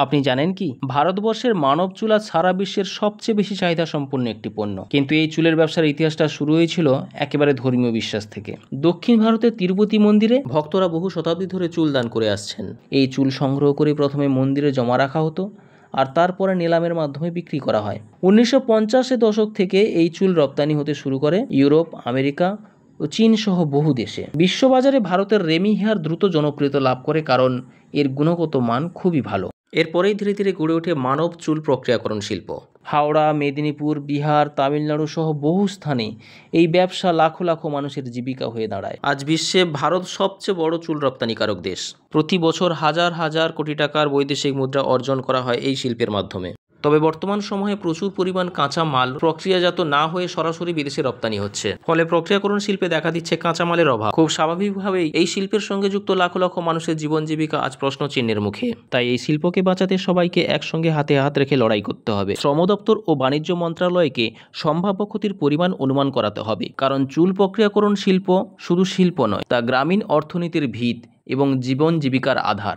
আপনি জানেন কি ভারতবর্ষের মানব চুল আজ সারা বিশ্বের সবচেয়ে বেশি চাহিদা সম্পন্ন একটি পণ্য। কিন্তু এই চুলের ব্যবসার ইতিহাসটা শুরু হয়েছিল একেবারে ধর্মীয় বিশ্বাস থেকে। দক্ষিণ ভারতের তিরুপতি মন্দিরে ভক্তরা বহু শতাব্দী ধরে চুল দান করে আসছেন। এই চুল সংগ্রহ করে প্রথমে মন্দিরে জমা রাখা হতো আর তারপরে নিলামের মাধ্যমে বিক্রি করা হয়। 1950-এর দশক থেকে এই চুল রপ্তানি হতে শুরু করে ইউরোপ, আমেরিকা ও চীন সহ বহু দেশে। বিশ্ববাজারে ভারতের রেমি হেয়ার দ্রুত জনপ্রিয়তা লাভ করে, কারণ এর গুণগত মান খুবই ভালো। এরপরেই ধীরে ধীরে গড়ে ওঠে মানব চুল প্রক্রিয়াকরণ শিল্প। হাওড়া, মেদিনীপুর, বিহার, তামিলনাড়ু সহ বহু স্থানে এই ব্যবসা লাখো লাখো মানুষের জীবিকা হয়ে দাঁড়ায়। আজ বিশ্বে ভারত সবচেয়ে বড় চুল রপ্তানিকারক দেশ। প্রতি বছর হাজার হাজার কোটি টাকার বৈদেশিক মুদ্রা অর্জন করা হয় এই শিল্পের মাধ্যমে। তবে বর্তমান সময়ে প্রচুর পরিমাণ কাঁচা মাল প্রক্রিয়াজাত না হয়ে সরাসরি বিদেশে রপ্তানি হচ্ছে, ফলে প্রক্রিয়াকরণ শিল্পে দেখা দিচ্ছে কাঁচামালের অভাব। খুব স্বাভাবিকভাবেই এই শিল্পের সঙ্গে যুক্ত লাখো লাখো মানুষের জীবন জীবিকা আজ প্রশ্ন চিহ্নের মুখে। তাই এই শিল্পকে বাঁচাতে সবাইকে একসঙ্গে হাতে হাত রেখে লড়াই করতে হবে। শ্রম দপ্তর ও বাণিজ্য মন্ত্রণালয়কে সম্ভাব্য ক্ষতির পরিমাণ অনুমান করাতে হবে, কারণ চুল প্রক্রিয়াকরণ শিল্প শুধু শিল্প নয়, তা গ্রামীণ অর্থনীতির ভিত এবং জীবন জীবিকার আধার।